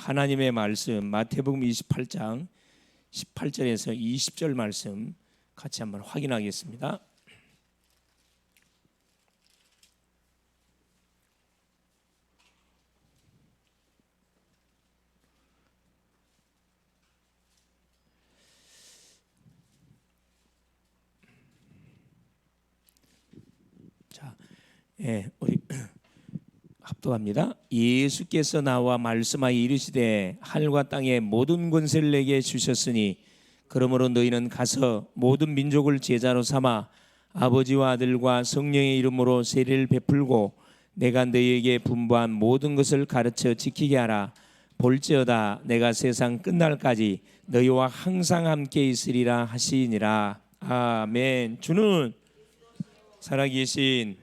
하나님의 말씀 마태복음 28장 18절에서 20절 말씀 같이 한번 확인하겠습니다. 자, 우리 합독합니다. 예수께서 나와 말씀하여 이르시되 하늘과 땅의 모든 권세를 내게 주셨으니 그러므로 너희는 가서 모든 민족을 제자로 삼아 아버지와 아들과 성령의 이름으로 세례를 베풀고 내가 너희에게 분부한 모든 것을 가르쳐 지키게 하라. 볼지어다 내가 세상 끝날까지 너희와 항상 함께 있으리라 하시니라. 아멘. 주는 살아계신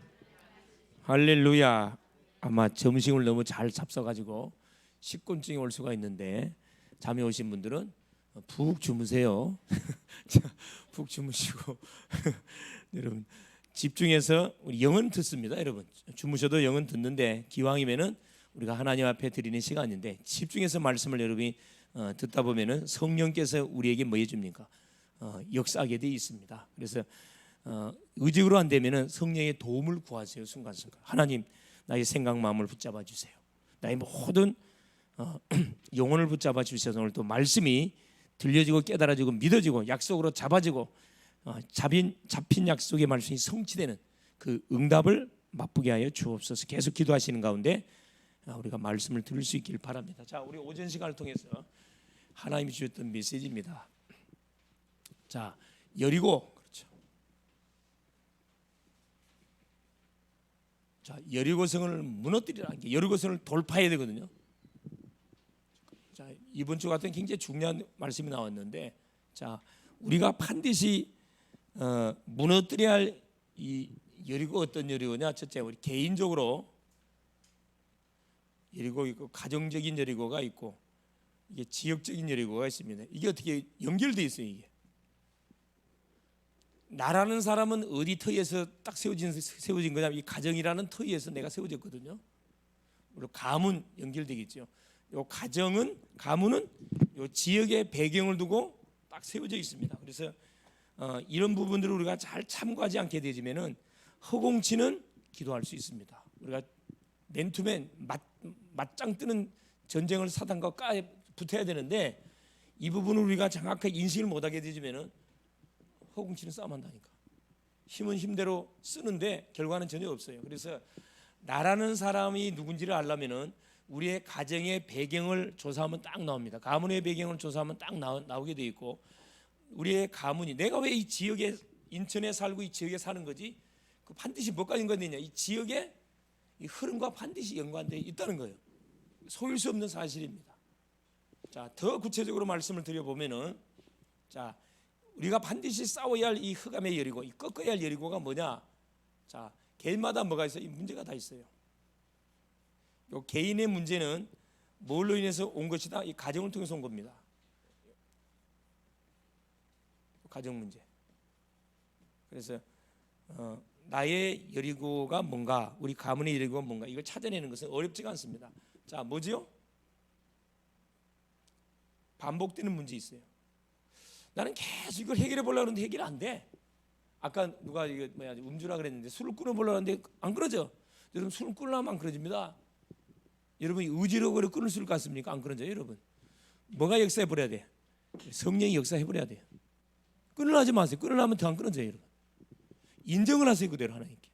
할렐루야. 아마 점심을 너무 잘 잡숴가지고 식곤증이 올 수가 있는데 잠이 오신 분들은 푹 주무세요. 푹 주무시고 여러분 집중해서 우리 영은 듣습니다. 여러분 주무셔도 영은 듣는데 기왕이면은 우리가 하나님 앞에 드리는 시간인데 집중해서 말씀을 여러분이 듣다 보면은 성령께서 우리에게 뭐 해줍니까? 역사하게 돼 있습니다. 그래서 의직으로 안 되면은 성령의 도움을 구하세요. 순간순간 하나님 나의 생각 마음을 붙잡아 주세요. 나의 모든 영혼을 붙잡아 주셔서 오늘 또 말씀이 들려지고 깨달아지고 믿어지고 약속으로 잡아지고 잡힌 약속의 말씀이 성취되는 그 응답을 맛보게 하여 주옵소서. 계속 기도하시는 가운데 우리가 말씀을 들을 수 있길 바랍니다. 자, 우리 오전 시간을 통해서 하나님이 주셨던 메시지입니다. 자, 여리고 그렇죠. 자, 여리고성을 무너뜨리라는 게 여리고성을 돌파해야 되거든요. 자, 이번 주 같은 굉장히 중요한 말씀이 나왔는데, 자, 우리가 반드시 무너뜨려야 할 이 여리고 어떤 여리고냐? 첫째, 우리 개인적으로 여리고 있고 가정적인 여리고가 있고 이게 지역적인 여리고가 있습니다. 이게 어떻게 연결돼 있어요? 이게 나라는 사람은 어디 터에서 딱 세워진 거냐? 이 가정이라는 터 위에서 내가 세워졌거든요. 그리고 가문 연결되겠죠. 요 가정은 가문은 요 지역의 배경을 두고 딱 세워져 있습니다. 그래서 이런 부분들을 우리가 잘 참고하지 않게 되지면은 허공치는 기도할 수 있습니다. 우리가 맨투맨 맞짱 뜨는 전쟁을 사단과 붙어야 되는데 이 부분을 우리가 정확하게 인식을 못하게 되지면은 허공치는 싸움한다니까. 힘은 힘대로 쓰는데 결과는 전혀 없어요. 그래서 나라는 사람이 누군지를 알려면은 우리의 가정의 배경을 조사하면 딱 나옵니다. 가문의 배경을 조사하면 딱 나오게 돼 있고 우리의 가문이 내가 왜 이 지역에 인천에 살고 이 지역에 사는 거지? 그 반드시 뭐가 연관되냐? 이 지역의 이 흐름과 반드시 연관되어 있다는 거예요. 속일 수 없는 사실입니다. 자, 더 구체적으로 말씀을 드려보면은 자, 우리가 반드시 싸워야 할 이 흑암의 여리고, 이 꺾어야 할 여리고가 뭐냐? 자, 개인마다 뭐가 있어요? 이 문제가 다 있어요. 요 개인의 문제는 뭘로 인해서 온 것이다? 이 가정을 통해서 온 겁니다. 가정 문제. 그래서 나의 여리고가 뭔가, 우리 가문의 여리고가 뭔가 이걸 찾아내는 것은 어렵지가 않습니다. 자, 뭐지요? 반복되는 문제 있어요. 나는 계속 이걸 해결해 보려고 하는데 해결이 안 돼. 아까 누가 이거 음주라 그랬는데 술을 끊어 보려고 하는데 안 끊어져. 여러분 술을 끊으려면 안 끊어집니다. 여러분이 의지로 끊을 수 있습니까? 안 끊어져요, 여러분. 뭐가 역사해 버려야 돼? 성령이 역사해 버려야 돼요. 끊으려 하지 마세요. 끊으려면 더 안 끊어져요, 여러분. 인정을 하세요, 그대로 하나님께.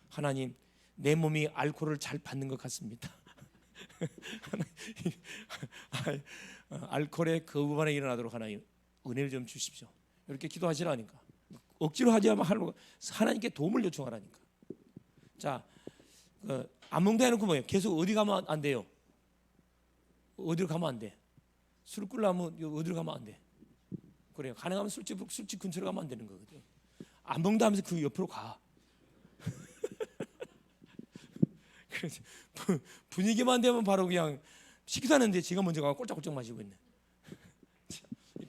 하나님, 내 몸이 알코올을 잘 받는 것 같습니다. 알코올의 거부 반응이 일어나도록 하나님 은혜를 좀 주십시오. 이렇게 기도하시라니까. 억지로 하지 않으면 하나님께 도움을 요청하라니까. 자, 안 먹는다 해놓고 뭐예요? 계속 어디 가면 안 돼요? 어디로 가면 안 돼? 술을 끊으려면 어디로 가면 안 돼? 그래요. 가능하면 술집 근처로 가면 안 되는 거거든요. 안 먹는다 하면서 그 옆으로 가. 그래서 분위기만 되면 바로 그냥 시키도 않는데 지가 먼저 가고 꼴짝꼴짝 마시고 있네.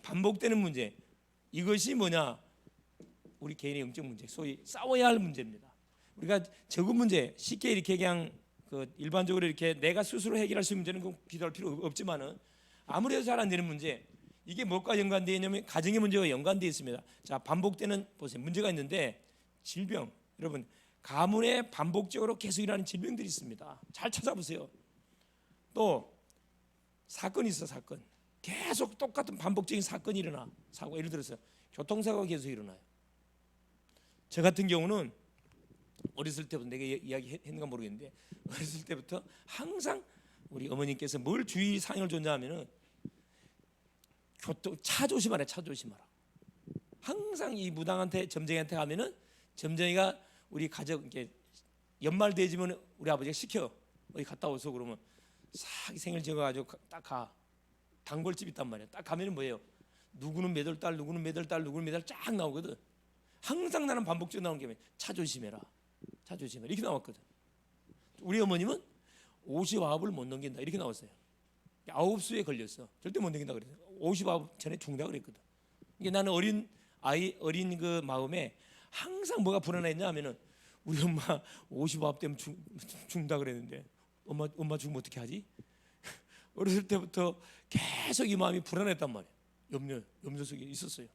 반복되는 문제, 이것이 뭐냐? 우리 개인의 영적 문제, 소위 싸워야 할 문제입니다. 우리가 적은 문제 쉽게 이렇게 그냥 그 일반적으로 이렇게 내가 스스로 해결할 수 있는 문제는 그 기도할 필요 없지만은 아무래도 잘 안 되는 문제, 이게 뭐가 연관되어 있냐면 가정의 문제와 연관되어 있습니다. 자, 반복되는 보세요. 문제가 있는데 질병, 여러분 가문에 반복적으로 계속 일어나는 질병들이 있습니다. 잘 찾아보세요. 또 사건이 있어. 사건 계속 똑같은 반복적인 사건이 일어나. 사고, 예를 들어서 교통사고가 계속 일어나요. 저 같은 경우는 어렸을 때부터 내가 이야기했는가 모르겠는데 어렸을 때부터 항상 우리 어머님께서 뭘 주의 사항을 줬냐면은 차 조심하라, 차 조심하라. 항상 이 무당한테, 점쟁이한테 가면은 점쟁이가 우리 가족 이렇게 연말 되지면 우리 아버지가 시켜 어디 갔다 오소 그러면 싹 생일 지어가지고 딱 가. 단골집 있단 말이야. 딱 가면은 뭐예요? 누구는 몇 월 달, 누구는 몇 월 달, 누구는 몇 월 쫙 나오거든. 항상 나는 반복적으로 나오는 게 차 조심해라, 차 조심해라 이렇게 나왔거든. 우리 어머님은 50아홉을 못 넘긴다 이렇게 나왔어요. 9수에 걸렸어. 절대 못 넘긴다 그랬어요. 50아홉 전에 죽는다 그랬거든. 이게 나는 어린 그 마음에 항상 뭐가 불안했냐 하면은 우리 엄마 50아홉 되면 죽는다 그랬는데 엄마 죽으면 어떻게 하지? 어렸을 때부터 계속 이 마음이 불안했단 말이에요. 염려 속에 있었어요.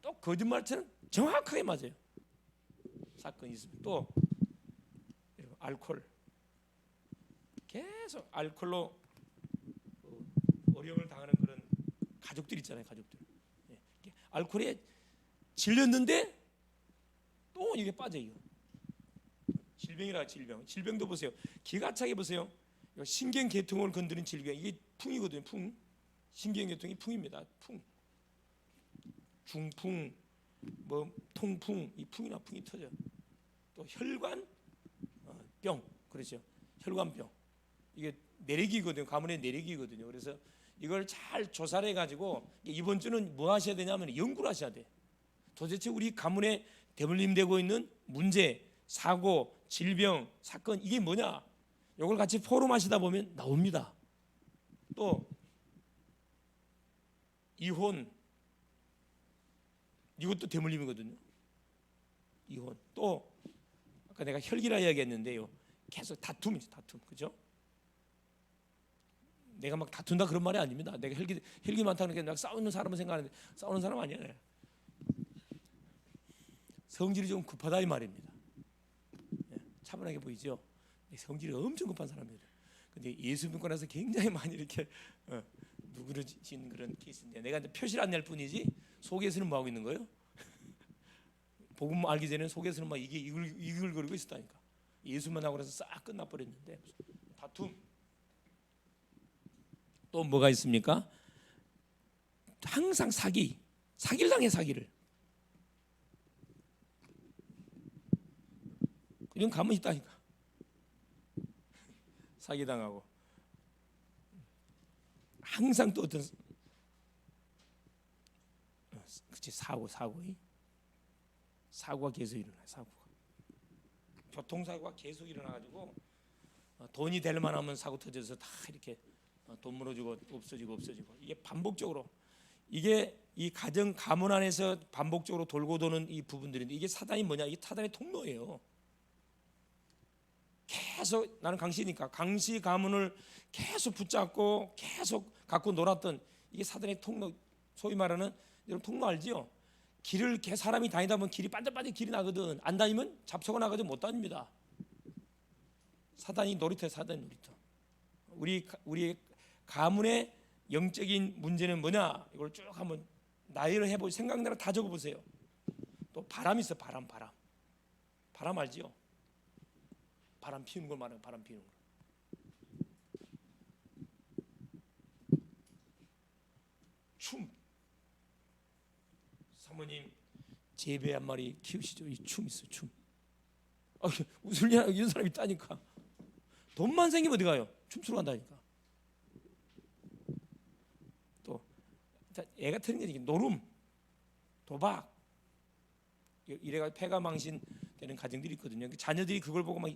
또 거짓말처럼 정확하게 맞아요. 사건이 있습니다. 또 알코올, 계속 알코올로 어려움을 당하는 그런 가족들 있잖아요. 가족들 알코올에 질렸는데 또 이게 빠져요. 질병이라 질병도 보세요. 기가 차게 보세요. 신경계통을 건드린 질병, 이게 풍이거든요. 풍, 신경계통이 풍입니다. 풍, 중풍, 뭐 통풍, 이 풍이나 풍이 터져. 또 혈관 병, 그렇죠. 혈관병, 이게 내리기거든요. 가문의 내리기거든요. 그래서 이걸 잘 조사를 해가지고 이번 주는 뭐 하셔야 되냐면 연구를 하셔야 돼. 도대체 우리 가문에 대물림되고 있는 문제, 사고, 질병, 사건 이게 뭐냐? 이걸 같이 포럼 하시다 보면 나옵니다. 또 이혼, 이것도 대물림이거든요. 이혼. 또 아까 내가 혈기라 이야기했는데요. 계속 다툼이죠. 다툼, 그죠? 내가 막 다툰다 그런 말이 아닙니다. 내가 혈기 많다는 게 내가 싸우는 사람을 생각하는데 싸우는 사람 아니에요. 성질이 좀 급하다 이 말입니다. 차분하게 보이죠? 성질이 엄청 급한 사람이에요. 근데 예수 믿고 나서 굉장히 많이 이렇게 누그러진 그런 케이스인데 내가 이제 표시를 안 낼 뿐이지 속에서는 뭐 하고 있는 거예요? 복음 알기 전에는 속에서는 막 이게 이글거리고 있었다니까. 예수만 하고 나서 싹 끝나버렸는데 다툼. 또 뭐가 있습니까? 항상 사기를 당해. 사기를. 이런 감은 있다니까. 사기당하고 항상 또 어떤 그치 사고가 계속 일어나요. 사고가 교통사고가 계속 일어나가지고 돈이 될 만하면 사고 터져서 다 이렇게 돈 물어주고 없어지고 이게 반복적으로 이게 이 가문 안에서 반복적으로 돌고 도는 이 부분들인데 이게 사단이 뭐냐? 이게 사단의 통로예요. 계속 나는 강씨니까 강씨 가문을 계속 붙잡고 계속 갖고 놀았던 이게 사단의 통로, 소위 말하는 여러분 통로 알지요? 길을 사람이 다니다 보면 길이 반들반들 길이 나거든. 안 다니면 잡초가 나가지고 못 다닙니다. 사단이 놀이터예요. 사단이 놀이터. 우리 가문의 영적인 문제는 뭐냐? 이걸 쭉 한번 나열을 해보고 생각나는 다 적어보세요. 또 바람이 있어. 바람 알지요? 바람 피우는 걸 말해요. 바람 피우는 거. 춤. 사모님 제배 한 마리 키우시죠. 이 춤 있어. 춤. 웃으냐? 이런 사람이 있다니까. 돈만 생기면 어디 가요? 춤추러 간다니까. 또 애가 트는 게 노름, 도박. 이래가 폐가 망신되는 가정들이 있거든요. 자녀들이 그걸 보고 막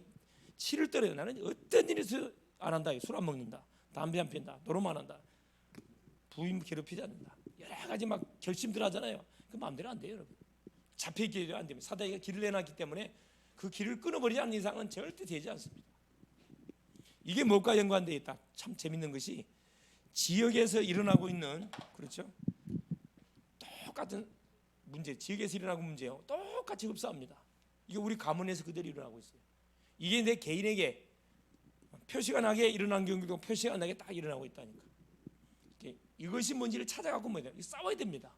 치를 떨어요. 나는 어떤 일에서 안 한다. 술 안 먹는다. 담배 안 피운다. 노름 안 한다. 부인 괴롭히지 않는다. 여러 가지 막 결심들 하잖아요. 그 마음대로 안 돼요, 여러분. 잡혀있기를 안 됩니다. 사단이가 길을 내놨기 때문에 그 길을 끊어버리지 않는 이상은 절대 되지 않습니다. 이게 무엇과 연관되어 있다? 참 재밌는 것이 지역에서 일어나고 있는, 그렇죠? 똑같은 문제, 지역에서 일어나고 문제요, 똑같이 흡사합니다. 이게 우리 가문에서 그대로 일어나고 있어요. 이게 내 개인에게 표시가 나게 일어난 경우도 표시가 나게 딱 일어나고 있다니까. 이것이 뭔지를 찾아갖고 뭐야? 싸워야 됩니다.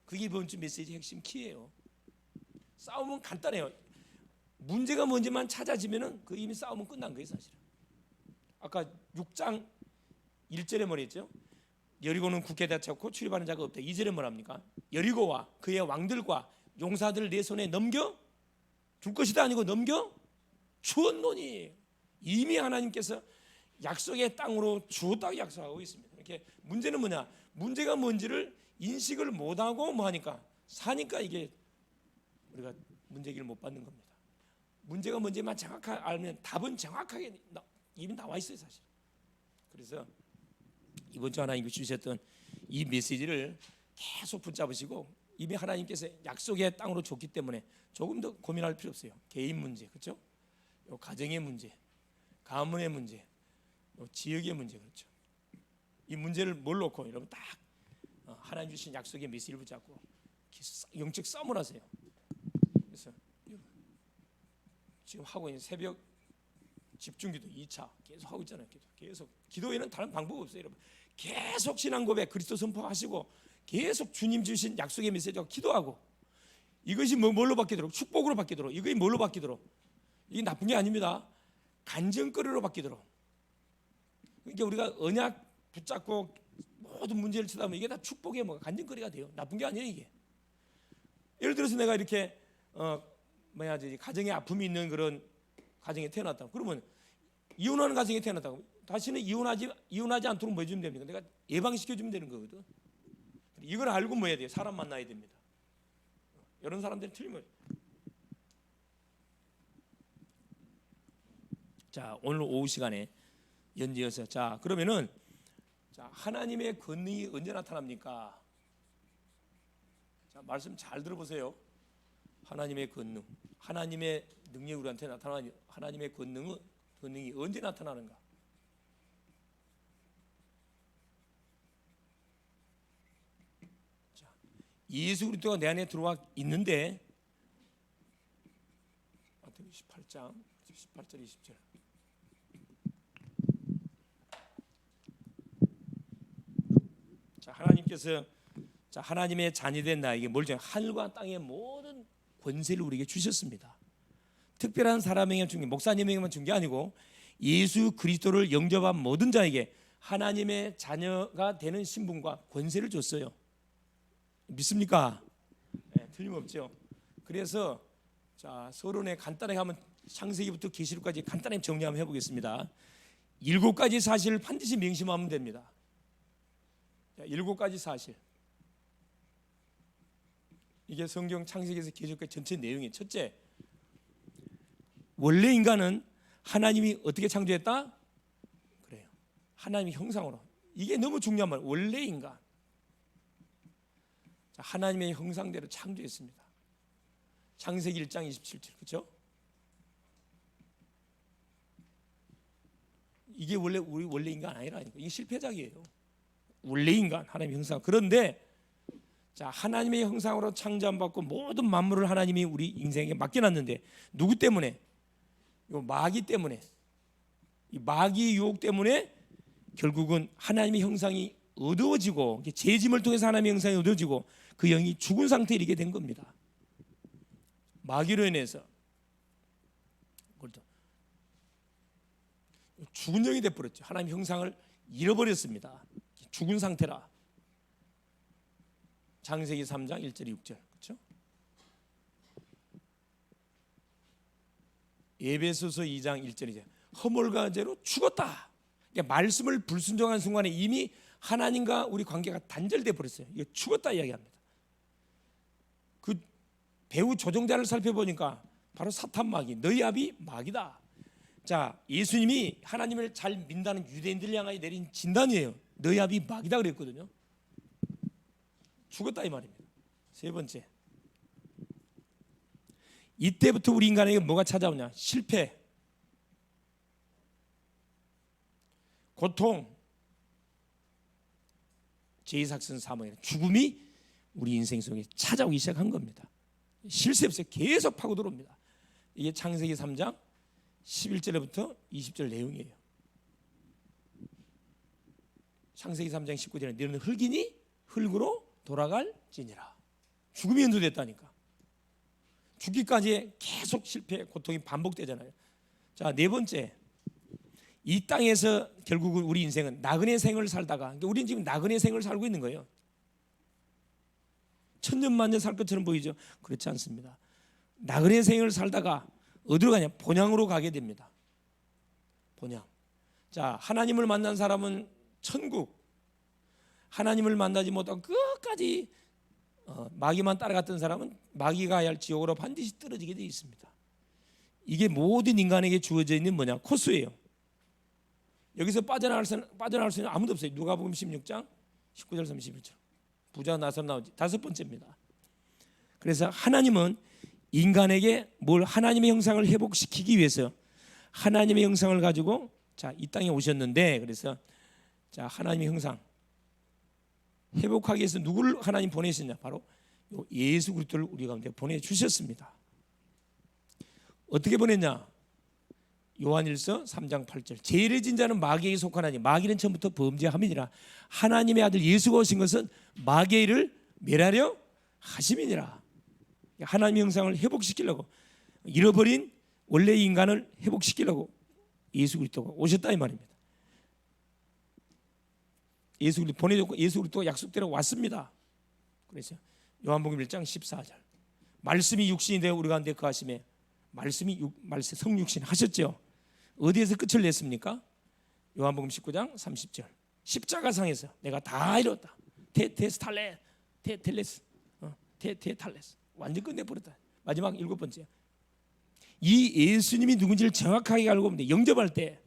그게 이번 주 메시지의 핵심 키예요. 싸움은 간단해요. 문제가 뭔지만 찾아지면은 그 이미 싸움은 끝난 거예요, 사실은. 아까 6장 1절에 뭐랬죠? 여리고는 굳게 닫혔고 출입하는 자가 없다. 2절에 뭐랍니까? 여리고와 그의 왕들과 용사들을 내 손에 넘겨 줄 것이다 아니고 넘겨 주었노니, 이미 하나님께서 약속의 땅으로 주었다고 약속하고 있습니다. 이렇게 문제는 뭐냐? 문제가 뭔지를 인식을 못하고 뭐하니까 사니까 이게 우리가 문제기를 못 받는 겁니다. 문제가 뭔지만 정확하게 알면 답은 정확하게 이미 나와 있어요, 사실. 그래서 이번 주 하나님께 주셨던 이 메시지를 계속 붙잡으시고, 이미 하나님께서 약속의 땅으로 줬기 때문에 조금 더 고민할 필요 없어요. 개인 문제, 그렇죠? 가정의 문제, 가문의 문제, 지역의 문제, 그렇죠? 이 문제를 뭘 놓고 여러분 딱 하나님 주신 약속의 메시지를 붙잡고 영적 싸움을 하세요. 그래서 지금 하고 있는 새벽 집중기도 2차 계속 하고 있잖아요. 계속 기도에는 다른 방법 없어요, 여러분. 계속 신앙 고백, 그리스도 선포하시고 계속 주님 주신 약속의 메시지하고 기도하고, 이것이 뭘로 바뀌도록? 축복으로 바뀌도록. 이것이 뭘로 바뀌도록? 이게 나쁜 게 아닙니다. 간증거리로 바뀌도록. 그러니까 우리가 언약 붙잡고 모든 문제를 쳐다보면 이게 다 축복의 간증거리가 돼요. 나쁜 게 아니에요, 이게. 예를 들어서 내가 이렇게 가정에 아픔이 있는 그런 가정에 태어났다. 그러면 이혼하는 가정에 태어났다고 다시는 이혼하지 않도록 뭐 해주면 됩니까? 내가 예방시켜주면 되는 거거든. 이걸 알고 뭐 해야 돼요? 사람 만나야 됩니다. 이런 사람들이 틀리면, 자, 오늘 오후 시간에 연지어서, 자, 그러면은 자, 하나님의 권능이 언제 나타납니까? 자, 말씀 잘 들어보세요. 하나님의 권능, 하나님의 능력이 우리한테 나타나는 하나님의 권능이 언제 나타나는가? 자, 예수 그리스도가 내 안에 들어와 있는데, 마태복음 18장 18절 20절. 자, 하나님께서 자, 하나님의 자녀된 나에게 뭘 줘요? 하늘과 땅의 모든 권세를 우리에게 주셨습니다. 특별한 사람에게만 준 게, 목사님에게만 준 게 아니고 예수 그리스도를 영접한 모든 자에게 하나님의 자녀가 되는 신분과 권세를 줬어요. 믿습니까? 네, 틀림없죠. 그래서 자, 서론에 간단하게 하면 창세기부터 계시록까지 간단하게 정리 한번 해보겠습니다. 7가지 사실을 반드시 명심하면 됩니다. 자, 7가지 사실. 이게 성경 창세기에서 계시록까지 전체 내용이에요. 첫째, 원래 인간은 하나님이 어떻게 창조했다? 그래요. 하나님의 형상으로. 이게 너무 중요한 말. 원래 인간. 자, 하나님의 형상대로 창조했습니다. 창세기 1장 27절. 그렇죠? 이게 우리 원래 인간 아니라니까. 이게 실패작이에요. 원래 인간, 하나님의 형상. 그런데 자, 하나님의 형상으로 창조받고 모든 만물을 하나님이 우리 인생에 맡겨놨는데 누구 때문에? 요 마귀 때문에. 이 마귀의 유혹 때문에 결국은 하나님의 형상이 어두워지고, 죄짐을 통해서 하나님의 형상이 어두워지고 그 영이 죽은 상태에 이르게 된 겁니다. 마귀로 인해서 죽은 영이 돼버렸죠. 하나님의 형상을 잃어버렸습니다. 죽은 상태라. 창세기 3장 1절 6절. 그렇죠? 에베소서 2장 1절이죠. 허물과 죄로 죽었다. 그러니까 말씀을 불순종한 순간에 이미 하나님과 우리 관계가 단절돼 버렸어요. 이거 죽었다 이야기합니다. 그 배우 조종자를 살펴보니까 바로 사탄 마귀, 너희 아비 마귀다. 자, 예수님이 하나님을 잘 믿는다는 유대인들 향하여 내린 진단이에요. 너희 아비 마귀다 그랬거든요. 죽었다 이 말입니다. 세 번째, 이때부터 우리 인간에게 뭐가 찾아오냐? 실패, 고통, 제이삭슨 사망, 죽음이 우리 인생 속에 찾아오기 시작한 겁니다. 쉴 새 없이 계속 파고 들어옵니다. 이게 창세기 3장 11절부터 20절 내용이에요. 창세기 3장 19절에 너는 흙이니 흙으로 돌아갈지니라. 죽음이 연도됐다니까. 죽기까지 계속 실패, 고통이 반복되잖아요. 자, 네 번째, 이 땅에서 결국 우리 인생은 나그네 생을 살다가, 그러니까 우리는 지금 나그네 생을 살고 있는 거예요. 천년만년 살 것처럼 보이죠? 그렇지 않습니다. 나그네 생을 살다가 어디로 가냐? 본향으로 가게 됩니다. 본향. 자, 하나님을 만난 사람은 천국, 하나님을 만나지 못하고 끝까지 마귀만 따라갔던 사람은 마귀가 가야 할 지옥으로 반드시 떨어지게 되어 있습니다. 이게 모든 인간에게 주어져 있는 뭐냐? 코스예요. 여기서 빠져나갈 수 있는 아무도 없어요. 누가복음 16장 19절 31절. 부자 나서 나오지. 다섯 번째입니다. 그래서 하나님은 인간에게 뭘 하나님의 형상을 회복시키기 위해서 하나님의 형상을 가지고 자, 이 땅에 오셨는데, 그래서 자, 하나님의 형상 회복하기 위해서 누구를 하나님 보내셨냐? 바로 예수 그리스도를 우리 가운데 보내주셨습니다. 어떻게 보냈냐? 요한일서 3장 8절. 죄를 진 자는 마귀에게 속하나니 마귀는 처음부터 범죄함이니라. 하나님의 아들 예수가 오신 것은 마귀를 멸하려 하심이니라. 하나님의 형상을 회복시키려고, 잃어버린 원래의 인간을 회복시키려고 예수 그리스도가 오셨다 이 말입니다. 예수 그리스도 보내줬고 예수 그리스도가 약속대로 왔습니다. 그래서 요한복음 1장 14절. 말씀이 육신이 되어 우리 가운데 거하심에, 말씀이 성육신 하셨죠. 어디에서 끝을 냈습니까? 요한복음 19장 30절. 십자가상에서 내가 다 이뤘다. 테텔레스, 완전 끝내버렸다. 마지막 일곱 번째. 이 예수님이 누군지를 정확하게 알고 보면 영접할 때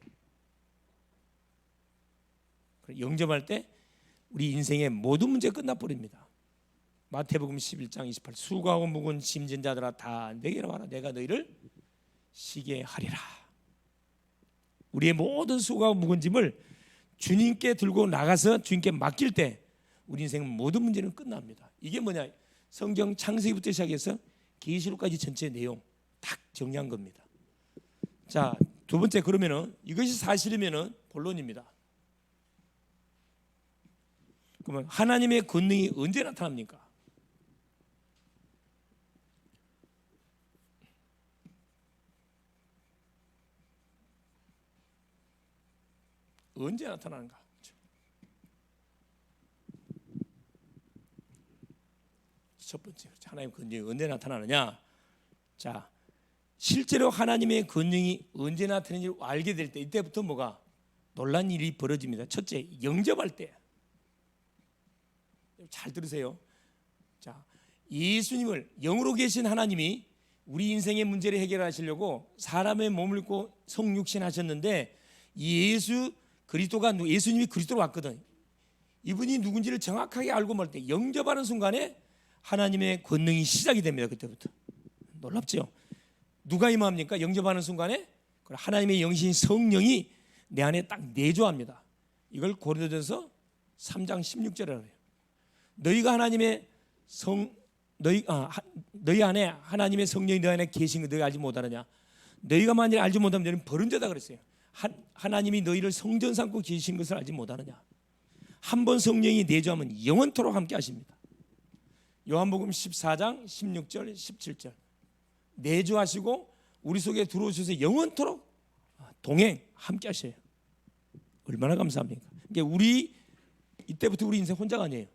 우리 인생의 모든 문제가 끝나버립니다. 마태복음 11장 28. 수고하고 무거운 짐진 자들아 다 내게로 와라. 내가 너희를 쉬게 하리라. 우리의 모든 수고하고 무거운 짐을 주님께 들고 나가서 주님께 맡길 때 우리 인생 모든 문제는 끝납니다. 이게 뭐냐? 성경 창세기부터 시작해서 계시록까지 전체 내용 딱 정리한 겁니다. 자, 두 번째, 그러면은 이것이 사실이면은 본론입니다. 그러면 하나님의 권능이 언제 나타납니까? 언제 나타나는가? 첫 번째, 하나님의 권능이 언제 나타나느냐? 자, 실제로 하나님의 권능이 언제 나타나는지 알게 될 때, 이때부터 뭐가 놀란 일이 벌어집니다. 첫째, 영접할 때. 잘 들으세요. 자, 예수님을, 영으로 계신 하나님이 우리 인생의 문제를 해결하시려고 사람의 몸을 입고 성육신 하셨는데, 예수님이 그리스도로 왔거든. 이분이 누군지를 정확하게 알고 말 때 영접하는 순간에 하나님의 권능이 시작이 됩니다. 그때부터. 놀랍죠? 누가 임합니까? 영접하는 순간에 하나님의 영신 성령이 내 안에 딱 내조합니다. 이걸 고린도전서 3장 16절이라고 해요. 너희가 너희 안에 하나님의 성령이 너희 안에 계신 거 너희 알지 못하느냐? 너희가 만일 알지 못하면 너희는 버른 자다 그랬어요. 하나님이 너희를 성전 삼고 계신 것을 알지 못하느냐? 한 번 성령이 내조하면 영원토록 함께 하십니다. 요한복음 14장 16절 17절. 내조하시고 우리 속에 들어오셔서 영원토록 동행 함께 하셔요. 얼마나 감사합니까? 그러니까 이때부터 우리 인생 혼자가 아니에요.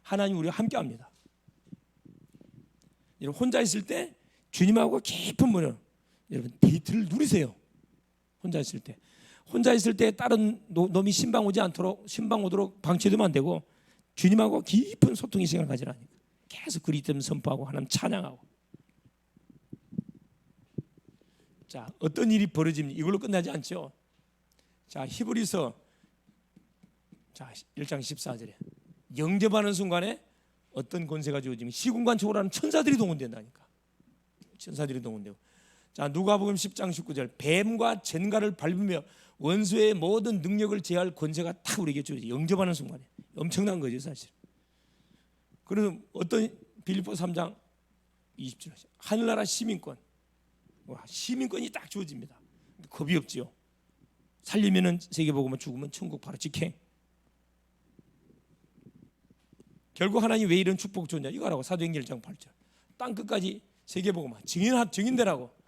하나님 우리와 함께 합니다. 여러분, 혼자 있을 때 주님하고 깊은 여러분 데이트를 누리세요. 혼자 있을 때 다른 놈이 신방 오도록 방치되면 안 되고, 주님하고 깊은 소통의 시간을 가지라니까. 계속 그리스도 선포하고 하나님 찬양하고. 자, 어떤 일이 벌어집니까? 이걸로 끝나지 않죠. 자, 히브리서 1장 14절에 영접하는 순간에 어떤 권세가 주어지면 시공간 초월하는 천사들이 동원된다니까. 천사들이 동원되고. 자, 누가복음 10장 19절. 뱀과 젠가를 밟으며 원수의 모든 능력을 제할 권세가 다 우리에게 주어져. 영접하는 순간에 엄청난 거죠, 사실. 그럼 어떤 빌립보 3장 20절. 하늘나라 시민권. 와, 시민권이 딱 주어집니다. 겁이 없지요. 살리면은 세계복음을, 죽으면 천국 바로 직행. 결국 하나님 왜 이런 축복 줬냐 이거 하라고. 사도행전 1장 8절. 땅 끝까지 세계복음 증인되라고.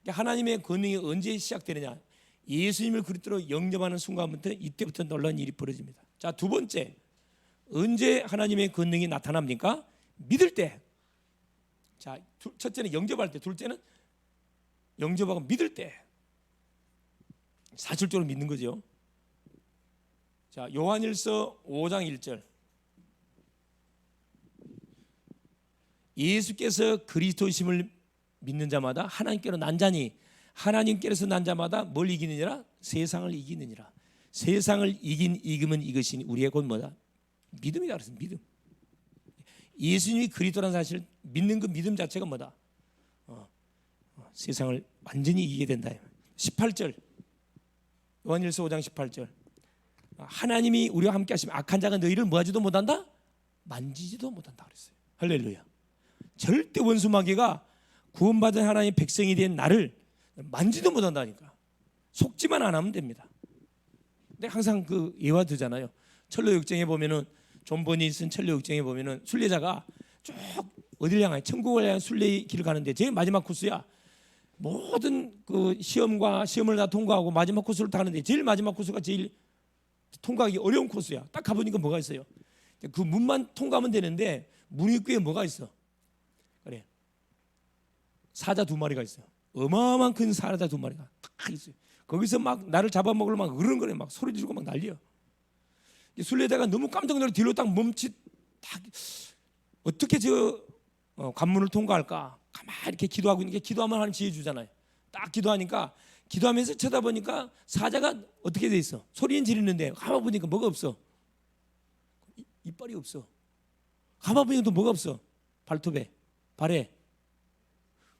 하나님의 권능이 언제 시작되느냐, 예수님을 그리스도로 영접하는 순간부터, 이때부터 놀라운 일이 벌어집니다. 자, 두 번째, 언제 하나님의 권능이 나타납니까? 믿을 때. 자, 첫째는 영접할 때, 둘째는 영접하고 믿을 때. 사실적으로 믿는 거죠. 자, 요한일서 5장 1절. 예수께서 그리스도심을 믿는 자마다 하나님께로 난 자니, 하나님께로서 난 자마다 뭘 이기느니라? 세상을 이기느니라. 세상을 이긴 이금은 이것이니 우리의 곧 뭐다? 믿음이다. 그래서 믿음. 예수님이 그리스도라는 사실을 믿는 그 믿음 자체가 뭐다? 세상을 완전히 이기게 된다. 18절. 요한일서 5장 18절. 하나님이 우리와 함께 하시면 악한 자가 너희를 뭐하지도 못한다? 만지지도 못한다 그랬어요. 할렐루야. 절대 원수 마귀가 구원받은 하나님의 백성이 된 나를 만지도 못한다니까. 속지만 안 하면 됩니다. 근데 항상 그 예화 드잖아요. 철로역정에 보면은 존 버니 쓴 철로역정에 보면은 순례자가 쭉 어디를 향해, 천국을 향해 순례의 길을 가는데 제일 마지막 코스야. 모든 그 시험을 다 통과하고 마지막 코스를 다 가는데 제일 마지막 코스가 제일 통과하기 어려운 코스야. 딱 가보니까 뭐가 있어요? 그 문만 통과하면 되는데 문 입구에 뭐가 있어? 그래, 사자 2마리가 있어요. 어마어마한 큰 사자 2마리가 딱 있어요. 거기서 막 나를 잡아먹으려 막 으르렁거려, 막 소리 지르고 막 난리야. 순례자가 너무 깜짝 놀라 뒤로 딱 딱 어떻게 관문을 통과할까? 가만히 이렇게 기도하고 있는 게, 기도하면 하나님 지혜 주잖아요. 딱 기도하니까, 기도하면서 쳐다보니까 사자가 어떻게 돼 있어? 소리는 지르는데 가만 보니까 뭐가 없어? 이빨이 없어. 가만 보니까 또 뭐가 없어? 발톱에, 발에.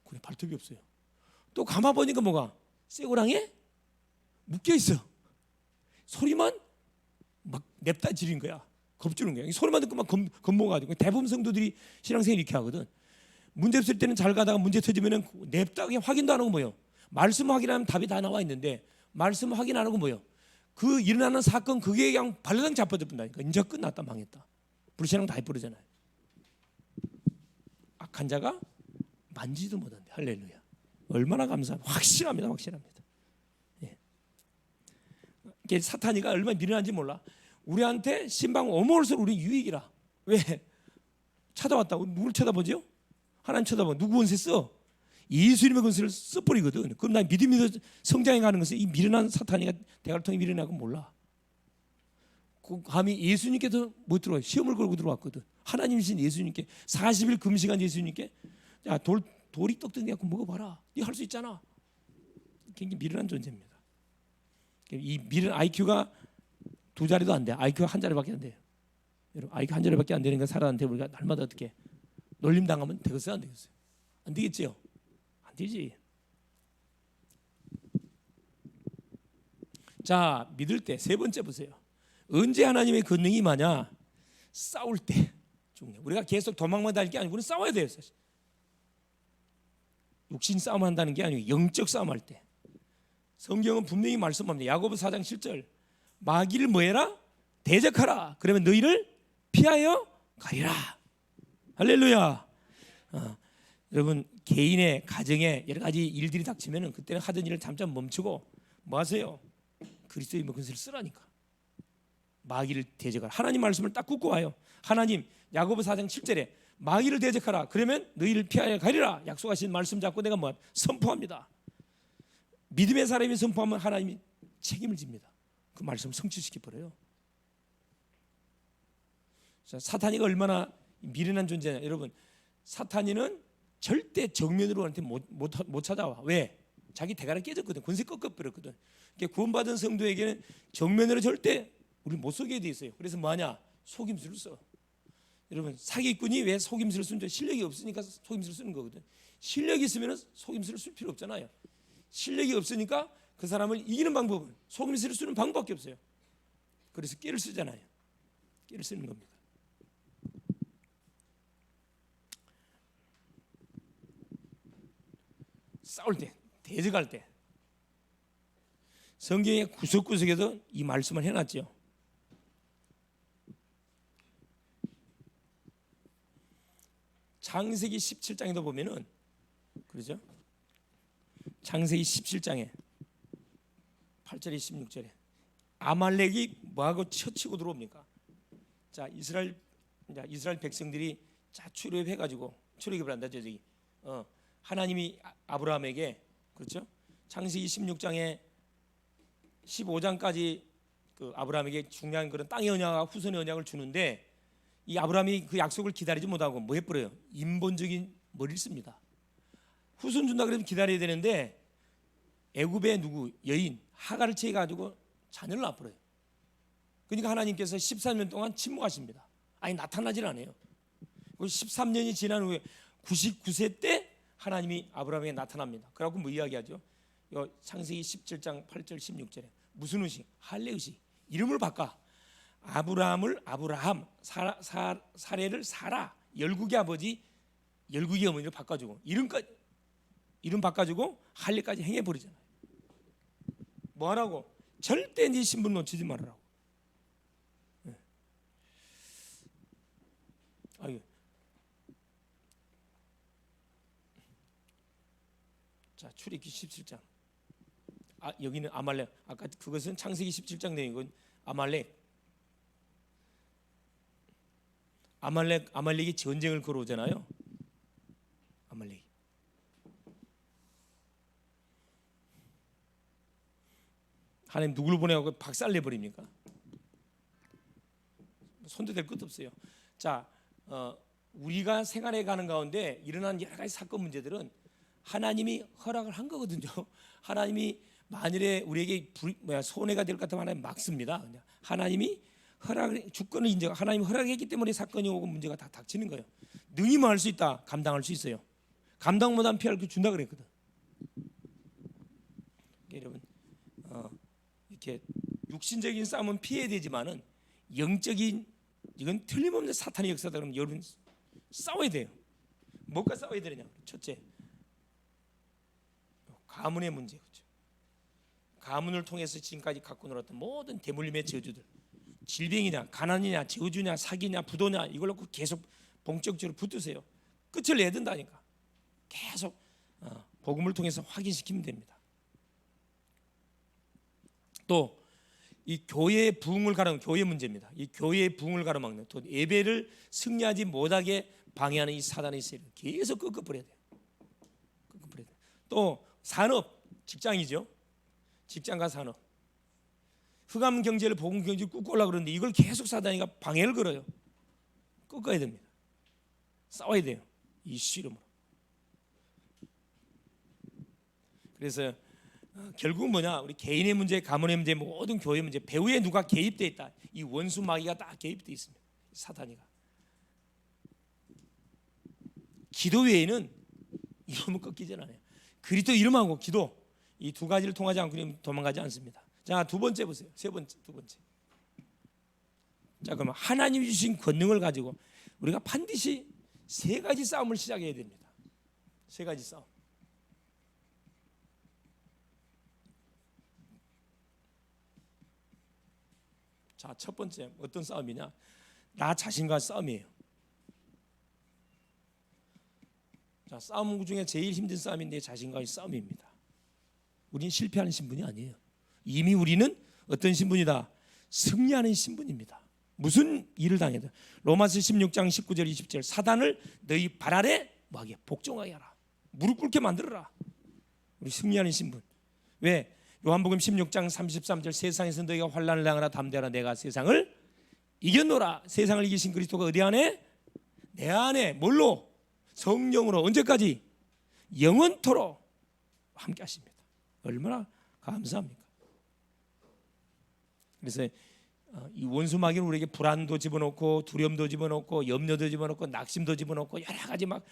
그래, 발톱이 없어요. 또 가만 보니까 뭐가? 쇠고랑에 묶여 있어. 소리만 막 냅다 지른 거야. 겁주는 거야. 소리만 듣고 막 겁먹어가지고. 대부분 성도들이 신앙생활 이렇게 하거든. 문제 없을 때는 잘 가다가 문제 터지면은 냅다 그냥 확인도 안 하고 뭐요? 말씀 확인하면 답이 다 나와 있는데 말씀 확인 안 하고 뭐요? 그 일어나는 사건 그게 그냥 발라당 잡아들뿐다니까. 이제 끝났다, 망했다. 불신앙 다 해버리잖아요. 악한 자가 만지도 못한대. 할렐루야. 얼마나 감사합니다. 확실합니다. 확실합니다. 예. 이게 사탄이가 얼마나 미련한지 몰라. 우리한테 신방 어머올수록 우리 유익이라. 왜? 찾아왔다고 누굴 쳐다보죠? 하나님 쳐다봐. 누구 권세 써? 예수님의 권세를 써버리거든. 그럼 나 믿음이 성장해 가는 것은 이 미련한 사탄이가 대가를 통해 미련하고 몰라. 감히 예수님께서 못 들어와요. 시험을 걸고 들어왔거든. 하나님이신 예수님께 40일 금식한 예수님께, 야, 돌이 떡덩이 갖고 먹어봐라. 네 할 수 있잖아. 굉장히 미련한 존재입니다. 이 미련, IQ가 2자리도 안 돼. IQ가 1자리밖에 안 돼요. 여러분, IQ 1자리밖에 안 되는 거 살아는데 우리가 날마다 어떻게 놀림 당하면 되겠어요, 안 되겠어요? 안 되겠지요? 안 되지. 자, 믿을 때 세 번째 보세요. 언제 하나님의 권능이 임하냐? 싸울 때. 우리가 계속 도망만 다닐 게 아니고 우리는 싸워야 돼요, 사실. 육신 싸움 한다는 게 아니고 영적 싸움할 때. 성경은 분명히 말씀합니다. 야고보 4장 7절. 마귀를 뭐해라? 대적하라. 그러면 너희를 피하여 가리라. 할렐루야. 여러분, 개인의 가정에 여러 가지 일들이 닥치면 그때는 하던 일을 잠깐 멈추고 뭐 하세요? 그리스도의 권세를 쓰라니까. 마귀를 대적하라. 하나님 말씀을 딱 굽고 와요. 하나님, 야고보 4장 7절에 마귀를 대적하라. 그러면 너희를 피하여 가리라. 약속하신 말씀 잡고 내가 뭐 선포합니다. 믿음의 사람이 선포하면 하나님이 책임을 집니다. 그 말씀을 성취시켜 버려요. 사탄이가 얼마나 미련한 존재냐. 여러분, 사탄이는 절대 정면으로 한테 못 찾아와. 왜? 자기 대가를 깨졌거든. 권세 꺾어버렸거든. 그러니까 구원받은 성도에게는 정면으로 절대 우리 못 속게 돼 있어요. 그래서 뭐하냐? 속임수를 써. 여러분, 사기꾼이 왜 속임수를 쓰는지, 실력이 없으니까 속임수를 쓰는 거거든. 실력이 있으면 속임수를 쓸 필요 없잖아요. 실력이 없으니까 그 사람을 이기는 방법은 속임수를 쓰는 방법밖에 없어요. 그래서 깨를 쓰잖아요. 깨를 쓰는 겁니다. 싸울 때, 대적할 때 성경의 구석구석에도 이 말씀을 해놨죠. 창세기 17장에도 보면은, 그러죠? 창세기 17장에 8절에 16절에 아말렉이 뭐하고 쳐치고 들어옵니까? 자, 이스라엘 백성들이 자 출애굽해가지고, 출애굽을 한다 저기. 하나님이 아브라함에게, 그렇죠? 창세기 16장에 15장까지 그 아브라함에게 중요한 그런 땅의 언약과 후손의 언약을 주는데, 이 아브라함이 그 약속을 기다리지 못하고 뭐 해버려요? 인본적인 머리를 씁니다. 후손 준다 그러면 기다려야 되는데 애굽의 누구 여인 하갈을 채 가지고 자녀를 낳아버려요. 그러니까 하나님께서 13년 동안 침묵하십니다. 아니, 나타나질 않아요. 13년이 지난 후에 99세 때 하나님이 아브라함에게 나타납니다. 그래갖고 뭐 이야기하죠? 창세기 17장 8절 16절에 무슨 의식? 할례 의식. 이름을 바꿔. 아브라함을 아브라함, 사레를 사라, 열국의 아버지, 열국의 어머니를 바꿔주고 이름 바꿔주고 할례까지 행해버리잖아요. 뭐하라고? 절대 네 신분 놓치지 말으라고. 자, 출애굽기 17장. 여기는 아말렉. 아까 그것은 창세기 17장 내용이고, 아말렉이 전쟁을 걸어오잖아요. 아말렉. 하나님 누구를 보내고 박살내 버립니까? 손도 댈 것도 없어요. 자, 우리가 생활해 가는 가운데 일어난 여러 가지 사건 문제들은 하나님이 허락을 한 거거든요. 하나님이 만일에 우리에게 손해가 될 것 같으면 하나님 막습니다. 하나님이 주권을 인정, 하나님이 허락했기 때문에 사건이 오고 문제가 다 닥치는 거예요. 능히 뭐 할 수 있다, 감당할 수 있어요. 감당 못한 피할 거 준다 그랬거든. 여러분, 이렇게 육신적인 싸움은 피해야 되지만은 영적인, 이건 틀림없는 사탄의 역사다. 그러면 여러분 싸워야 돼요. 뭐가 싸워야 되느냐? 첫째, 가문의 문제. 그렇죠? 가문을 통해서 지금까지 갖고 놀았던 모든 대물림의 저주들, 질병이냐, 가난이냐, 저주냐, 사기냐, 부도냐, 이걸 놓고 계속 본격적으로 붙으세요. 끝을 내야 된다니까. 계속 복음을 통해서 확인시키면 됩니다. 또 이 교회의 부흥을 가로막는, 교회 문제입니다. 이 교회의 부흥을 가로막는, 또 예배를 승리하지 못하게 방해하는 이 사단의 세력 계속 꺾어버려야 돼요. 또 산업, 직장이죠. 직장과 산업, 흑암 경제를 복음 경제를 꺾으려고 그러는데 이걸 계속 사단이가 방해를 걸어요. 꺾어야 됩니다. 싸워야 돼요. 이 씨름으로. 그래서 결국은 뭐냐? 우리 개인의 문제, 가문의 문제, 모든 교회 문제, 배후에 누가 개입되어 있다. 이 원수 마귀가 다 개입되어 있습니다. 사탄이가. 기도 외에는 이름은 꺾이지 않아요. 그리스도 이름하고 기도, 이 두 가지를 통하지 않고 도망가지 않습니다. 자, 두 번째 보세요. 두 번째. 자, 그러면 하나님이 주신 권능을 가지고 우리가 반드시 세 가지 싸움을 시작해야 됩니다. 세 가지 싸움. 자, 첫 번째 어떤 싸움이냐? 나 자신과 싸움이에요. 자, 싸움 중에 제일 힘든 싸움이 내 자신과의 싸움입니다. 우리는 실패하는 신분이 아니에요. 이미 우리는 어떤 신분이다? 승리하는 신분입니다. 무슨 일을 당해도. 로마서 16장 19절 20절, 사단을 너희 발 아래 뭐하게? 복종하게 하라. 무릎 꿇게 만들어라. 우리 승리하는 신분. 왜? 요한복음 16장 33절, 세상에서 너희가 환난을 당하나 담대하라. 내가 세상을 이겼노라. 세상을 이기신 그리스도가 어디 안에? 내 안에. 뭘로? 성령으로. 언제까지? 영원토록 함께 하십니다. 얼마나 감사합니까? 그래서 이 원수 마귀는 우리에게 불안도 집어넣고 두려움도 집어넣고 염려도 집어넣고 낙심도 집어넣고 여러 가지 막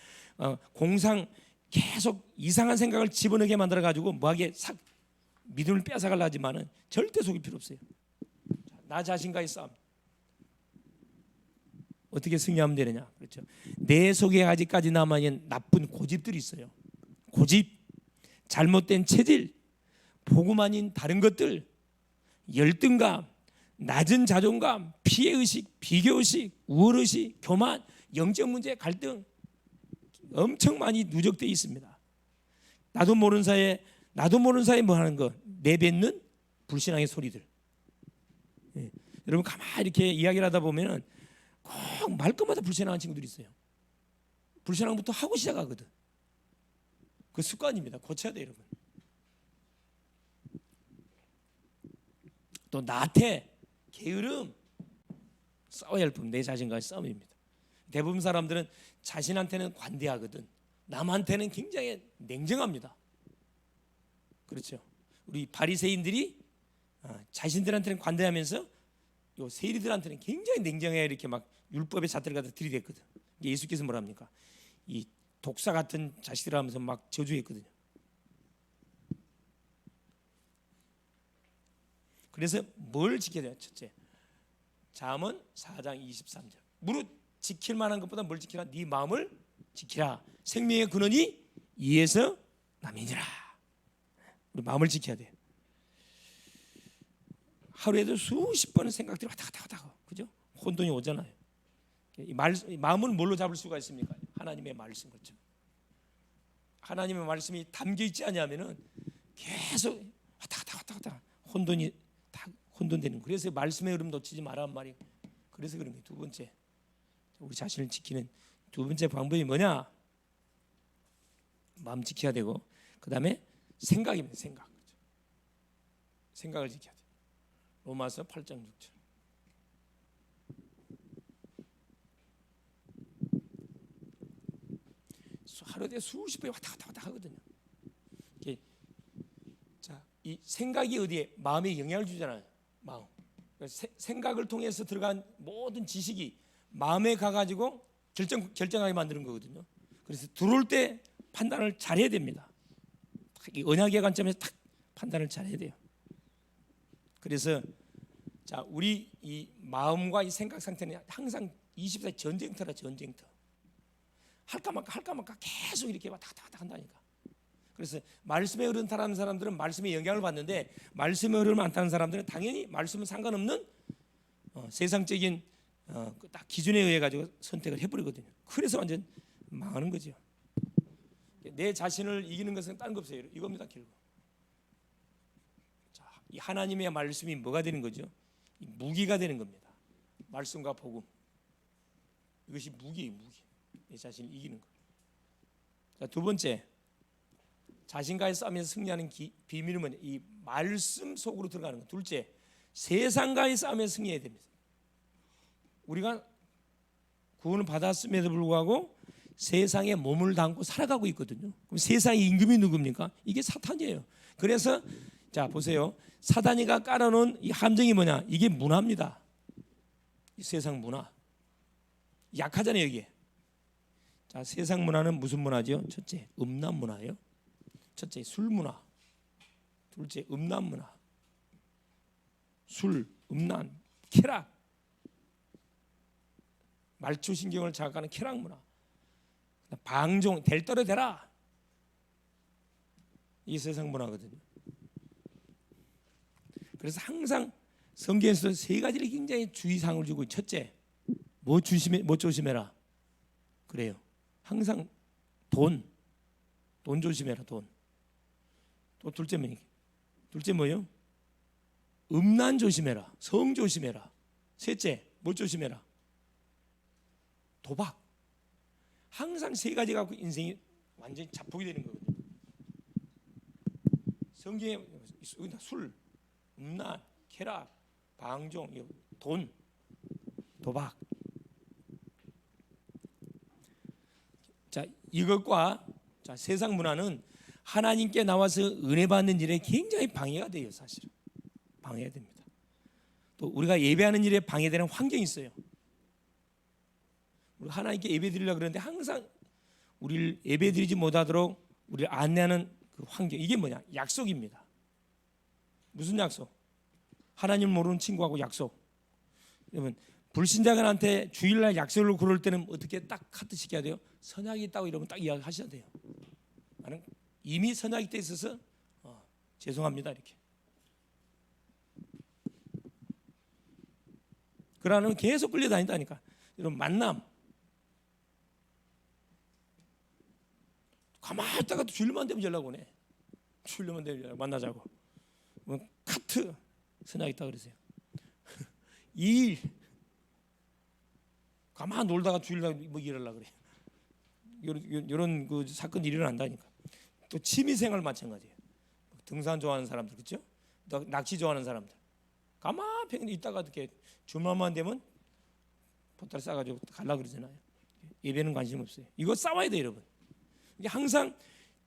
공상 계속 이상한 생각을 집어넣게 만들어 가지고 뭐하게 싹 믿음을 뺏어가려 하지만은 절대 속일 필요 없어요. 나 자신과의 싸움. 어떻게 승리하면 되느냐? 그렇죠. 내 속에 아직까지 남아있는 나쁜 고집들이 있어요. 고집, 잘못된 체질, 복음 아닌 다른 것들, 열등감, 낮은 자존감, 피해의식, 비교의식, 우월의식, 교만, 영적 문제, 갈등 엄청 많이 누적되어 있습니다. 나도 모르는 사이에 뭐 하는 거 내뱉는 불신앙의 소리들. 예. 여러분 가만히 이렇게 이야기를 하다 보면은 꼭 말끝마다 불신앙한 친구들이 있어요. 불신앙부터 하고 시작하거든. 그 습관입니다. 고쳐야 돼요, 여러분. 또 나태, 게으름, 싸워야 할 품, 내 자신과의 싸움입니다. 대부분 사람들은 자신한테는 관대하거든. 남한테는 굉장히 냉정합니다. 그렇죠. 우리 바리새인들이 자신들한테는 관대하면서 요 세리들한테는 굉장히 냉정해 이렇게 막 율법의 잣대를 갖다 들이댔거든. 예수께서 뭐라 합니까? 이 독사 같은 자식들 하면서 막 저주했거든요. 그래서 뭘 지켜야 돼요? 첫째, 잠언 4장 23절. 무릇 지킬 만한 것보다 뭘 지키라? 네 마음을 지키라. 생명의 근원이 이에서 남이니라. 우리 마음을 지켜야 돼요. 하루에도 수십 번의 생각들이 왔다 갔다 그죠? 혼돈이 오잖아요. 이 마음은 뭘로 잡을 수가 있습니까? 하나님의 말씀. 그렇죠. 하나님의 말씀이 담겨 있지 않냐면은 계속 왔다 갔다 혼돈이 다 혼돈되는 거예요. 그래서 말씀의 흐름 놓치지 말란 말이. 그래서 그런 거예요. 두 번째, 우리 자신을 지키는 두 번째 방법이 뭐냐? 마음 지켜야 되고, 그 다음에 생각입니다. 생각. 그렇죠? 생각을 지켜야 돼요. 로마서 8장 6절. 하루에 수십 번 왔다 갔다 하거든요. 자, 이 생각이 어디에? 마음에 영향을 주잖아요. 마음. 생각을 통해서 들어간 모든 지식이 마음에 가가지고 결정하게 만드는 거거든요. 그래서 들어올 때 판단을 잘해야 됩니다. 이 언약의 관점에서 딱 판단을 잘해야 돼요. 그래서 자, 우리 이 마음과 이 생각 상태는 항상 24 전쟁터라. 전쟁터. 할까 말까 계속 이렇게 왔다 갔다 한다니까. 그래서 말씀의 흐름 타는 사람들은 말씀의 영향을 받는데, 말씀의 흐름 안 타는 사람들은 당연히 말씀은 상관없는 세상적인 딱 기준에 의해 가지고 선택을 해버리거든요. 그래서 완전 망하는 거죠. 내 자신을 이기는 것은 다른 거 없어요. 이겁니다. 결국. 자, 이 하나님의 말씀이 뭐가 되는 거죠? 이 무기가 되는 겁니다. 말씀과 복음. 이것이 무기예요. 무기. 내 자신을 이기는 거. 자, 두 번째, 자신과의 싸움에서 승리하는 비밀은 뭐냐? 이 말씀 속으로 들어가는 거. 둘째, 세상과의 싸움에서 승리해야 됩니다. 우리가 구원을 받았음에도 불구하고 세상에 몸을 담고 살아가고 있거든요. 그럼 세상의 임금이 누굽니까? 이게 사탄이에요. 그래서 자, 보세요. 사단이가 깔아놓은 이 함정이 뭐냐? 이게 문화입니다. 이 세상 문화. 약하잖아요, 여기에. 자, 세상 문화는 무슨 문화죠? 첫째, 음란 문화예요. 첫째, 술 문화. 둘째, 음란 문화. 술, 음란, 쾌락. 말초신경을 자극하는 쾌락 문화. 방종, 될 대로 되라. 이 세상 문화거든요. 그래서 항상 성경에서 세 가지를 굉장히 주의사항을 주고, 첫째, 뭐 조심해라. 그래요. 항상 돈 조심해라. 돈. 또 둘째 뭐예요? 음란 조심해라. 성 조심해라. 셋째, 뭐 조심해라? 도박. 항상 세 가지 갖고 인생이 완전히 자폭이 되는 거거든요. 성경에 술, 음란, 쾌락, 방종, 돈, 도박. 자, 이것과 자, 세상 문화는 하나님께 나와서 은혜 받는 일에 굉장히 방해가 돼요. 사실은 방해가 됩니다. 또 우리가 예배하는 일에 방해되는 환경이 있어요. 우리 하나님께 예배드리려고 그러는데 항상 우리를 예배드리지 못하도록 우리를 안내하는 그 환경, 이게 뭐냐? 약속입니다. 무슨 약속? 하나님 모르는 친구하고 약속. 여러분, 불신자들한테 주일날 약속을 고를 때는 어떻게 딱 카트 시켜야 돼요? 선약이 있다고 이러면 딱 이야기하셔야 돼요. 나는 이미 선약이 돼 있어서 죄송합니다 이렇게. 그러면 계속 끌려다닌다니까. 여러분, 만남 가만히 있다가 주일만 되면 연락 오네. 주일만 되면 만나자고. 카트 선약 있다 그러세요. 2일 가만 놀다가 주일날 뭐 일하려고 그래. 이런 그 사건이 일어난다니까. 또 취미생활 마찬가지예요. 등산 좋아하는 사람들, 그렇죠? 낚시 좋아하는 사람들 가만 평일 있다가 이렇게 주말만 되면 보따리 싸가지고 가려고 그러잖아요. 예배는 관심 없어요. 이거 싸워야 돼요, 여러분. 이게 항상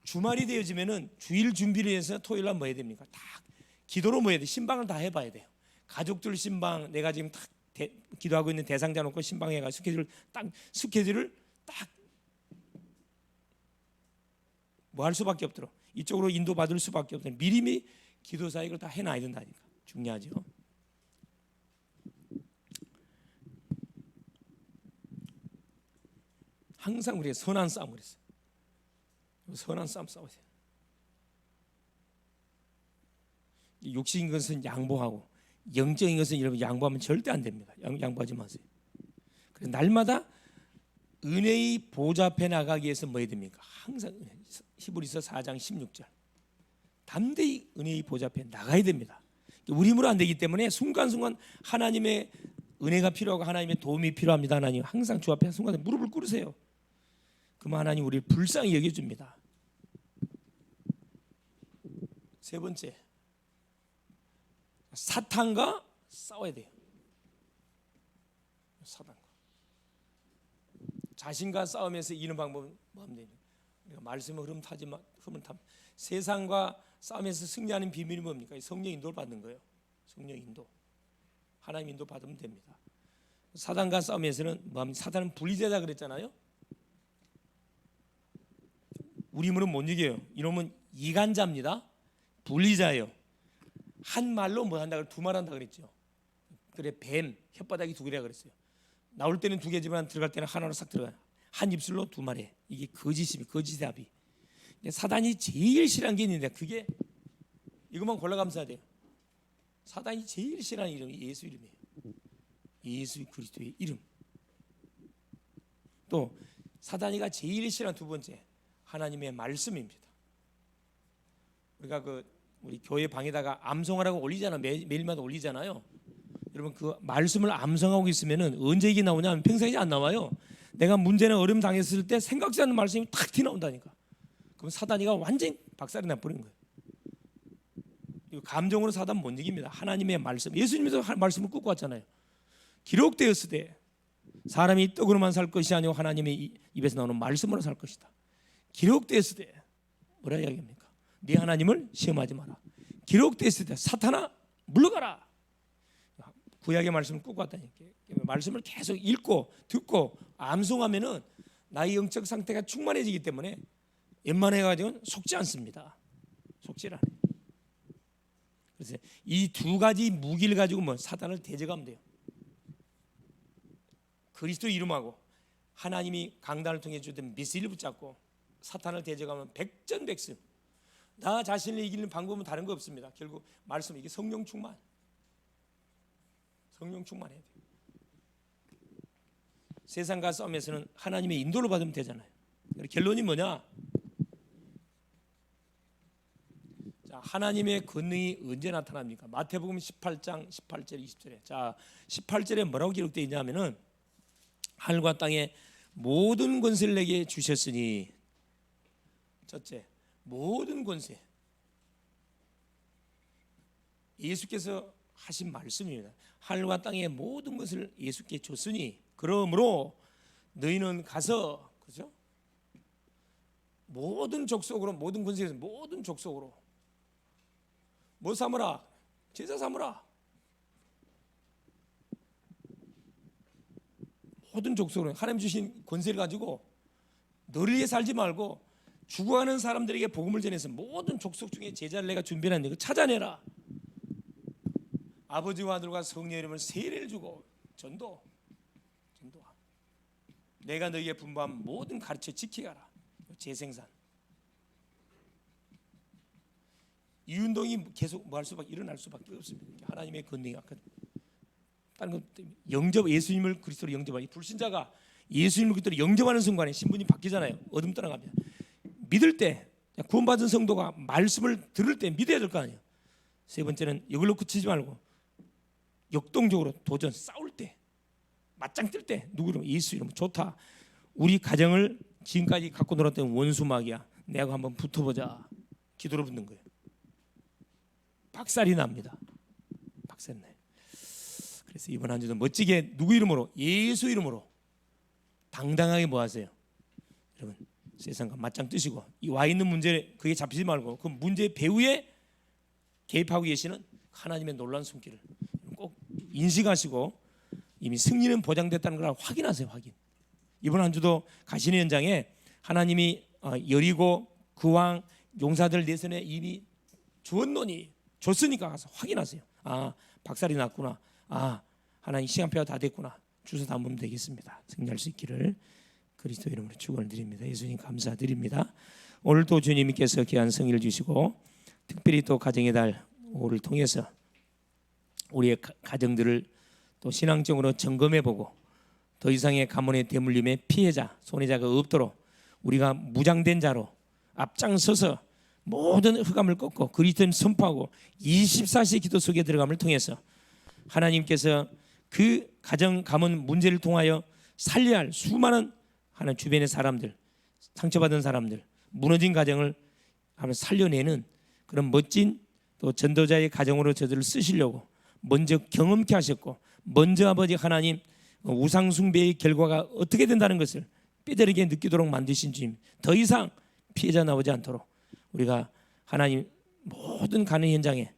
주말이 되어지면은 주일 준비를 해서 토요일날 뭐 해야 됩니까? 다 기도로 뭐 해야 돼? 신방을 다 해봐야 돼요. 가족들 신방, 내가 지금 딱 기도하고 있는 대상자 놓고 신방해가 스케줄을 딱 뭐 할 수밖에 없도록 이쪽으로 인도받을 수밖에 없도록 미리미리 기도 사역을 다 해놔야 된다니까. 중요하죠. 항상 우리가 선한 싸움 그랬어요. 선한 싸움 싸우세요. 육신인 것은 양보하고 영적인 것은 여러분 양보하면 절대 안 됩니다. 양보하지 마세요. 그래서 날마다 은혜의 보좌 앞에 나가기 위해서 뭐 해야 됩니까? 항상 히브리서 4장 16절 담대히 은혜의 보좌 앞에 나가야 됩니다. 우리 힘으로 안 되기 때문에 순간순간 하나님의 은혜가 필요하고 하나님의 도움이 필요합니다. 하나님 항상 주 앞에 순간에 무릎을 꿇으세요. 그러면 하나님 우리를 불쌍히 여겨줍니다. 세 번째, 사탄과 싸워야 돼요. 사탄과 자신과 싸우면서 이기는 방법은 뭐 하면 됩니까? 우리가 말씀을 흐름 타지만 세상과 싸우면서 승리하는 비밀이 뭡니까? 성령 인도를 받는 거예요. 성령 인도, 하나님 인도 받으면 됩니다. 사탄과 싸우면서는 뭐 합니까? 사탄은 분리되다 그랬잖아요. 우리 힘으로는 못 이겨요. 이놈은 이간자입니다. 분리자예요. 한 말로 뭐 한다 그래? 두 말 한다 그랬죠. 그래, 뱀 혓바닥이 두 개라 그랬어요. 나올 때는 두 개지만 들어갈 때는 하나로 싹 들어가요. 한 입술로 두 말해. 이게 거짓이 답이. 사단이 제일 싫어하는 게 있는데 그게 이것만 골라 감사해야 돼요. 사단이 제일 싫어하는 이름이 예수 이름이에요. 예수 그리스도의 이름. 또 사단이가 제일 싫어하는 두 번째 하나님의 말씀입니다. 우리가 우리 교회 방에다가 암송하라고 올리잖아요. 매일마다 올리잖아요. 여러분 그 말씀을 암송하고 있으면은 언제 이게 나오냐면 평생이 안 나와요. 내가 문제나 어려움 당했을 때 생각지 않는 말씀이 탁 튀어나온다니까. 그럼 사단이가 완전히 박살이 나버린 거예요. 감정으로 사단 못 이깁니다. 하나님의 말씀, 예수님도 말씀을 끄고 왔잖아요. 기록되었으되 사람이 떡으로만 살 것이 아니고 하나님의 입에서 나오는 말씀으로 살 것이다. 기록되었으되 뭐라 이야기합니까? 네 하나님을 시험하지 마라. 기록되었으되 사탄아 물러가라. 구약의 말씀을 끄고 왔다니까. 말씀을 계속 읽고 듣고 암송하면은 나의 영적 상태가 충만해지기 때문에 웬만해가지고는 속지 않습니다. 속지 않아요. 그래서 이 두 가지 무기를 가지고 뭐 사탄을 대적하면 돼요. 그리스도 이름하고 하나님이 강단을 통해 주던 미스를 붙잡고 사탄을 대적하면 백전백승. 나 자신을 이기는 방법은 다른 거 없습니다. 결국 말씀 이게 성령 충만. 성령 충만해야 돼요. 세상과 싸움에서는 하나님의 인도를 받으면 되잖아요. 결론이 뭐냐? 자, 하나님의 권능이 언제 나타납니까? 마태복음 18장 18절 20절에 자 18절에 뭐라고 기록되어 있냐면은 하늘과 땅의 모든 권세를 내게 주셨으니 첫째 모든 권세 예수께서 하신 말씀입니다. 하늘과 땅의 모든 것을 예수께 줬으니 그러므로 너희는 가서 그죠? 모든 족속으로 모든 권세에서 모든 족속으로 뭐 삼으라? 제자 삼으라. 모든 족속으로 하나님 주신 권세를 가지고 너를 위해 살지 말고 죽어가는 사람들에게 복음을 전해서 모든 족속 중에 제자를 내가 준비했는데 그 찾아내라. 아버지와 아들과 성령의 이름을 세례를 주고 전도하. 내가 너희에게 분부한 모든 가르쳐 지키게 하라. 재생산. 이 운동이 계속 뭐 할 수밖에 일어날 수밖에 없습니다. 하나님의 권능이 다른 것 때문에 영접 예수님을 그리스도로 영접하기 불신자가 예수님을 그리스도로 영접하는 순간에 신분이 바뀌잖아요. 어둠 떠나갑니다. 믿을 때 구원받은 성도가 말씀을 들을 때 믿어야 될 거 아니에요. 세 번째는 이걸로 그치지 말고 역동적으로 도전 싸울 때 맞짱 뜰 때 누구 이름 예수 이름 좋다. 우리 가정을 지금까지 갖고 놀았던 원수막이야. 내하고 한번 붙어보자. 기도로 붙는 거예요. 박살이 납니다. 박살이 나요. 그래서 이번 한 주도 멋지게 누구 이름으로 예수 이름으로 당당하게 뭐 하세요? 여러분 세상과 맞짱 뜨시고 이 와 있는 문제 그게 잡히지 말고 그 문제 배후에 개입하고 계시는 하나님의 놀라운 손길을 꼭 인식하시고 이미 승리는 보장됐다는 걸 확인하세요. 확인. 이번 한 주도 가시는 현장에 하나님이 여리고 그 왕 용사들 내선에 이미 주었노니 줬으니까 가서 확인하세요. 아 박살이 났구나. 아 하나님 시간표가 다 됐구나. 주소 담으면 되겠습니다. 승리할 수 있기를 그리스도 이름으로 축원을 드립니다. 예수님 감사드립니다. 오늘도 주님께서 귀한 성의를 주시고 특별히 또 가정의 달 5를 통해서 우리의 가정들을 또 신앙적으로 점검해보고 더 이상의 가문의 대물림의 피해자, 손해자가 없도록 우리가 무장된 자로 앞장서서 모든 흑암을 꺾고 그리스도를 선포하고 24시 기도 속에 들어감을 통해서 하나님께서 그 가정 가문 문제를 통하여 살려야 할 수많은 하나님 주변의 사람들, 상처받은 사람들, 무너진 가정을 한번 살려내는 그런 멋진 또 전도자의 가정으로 저들을 쓰시려고 먼저 경험케 하셨고 먼저 아버지 하나님 우상 숭배의 결과가 어떻게 된다는 것을 뼈저리게 느끼도록 만드신 주님, 더 이상 피해자 나오지 않도록 우리가 하나님 모든 가는 현장에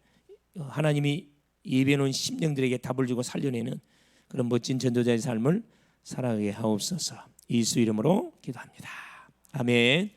하나님이 예비해 놓은 심령들에게 답을 주고 살려내는 그런 멋진 전도자의 삶을 살아가게 하옵소서. 예수 이름으로 기도합니다. 아멘.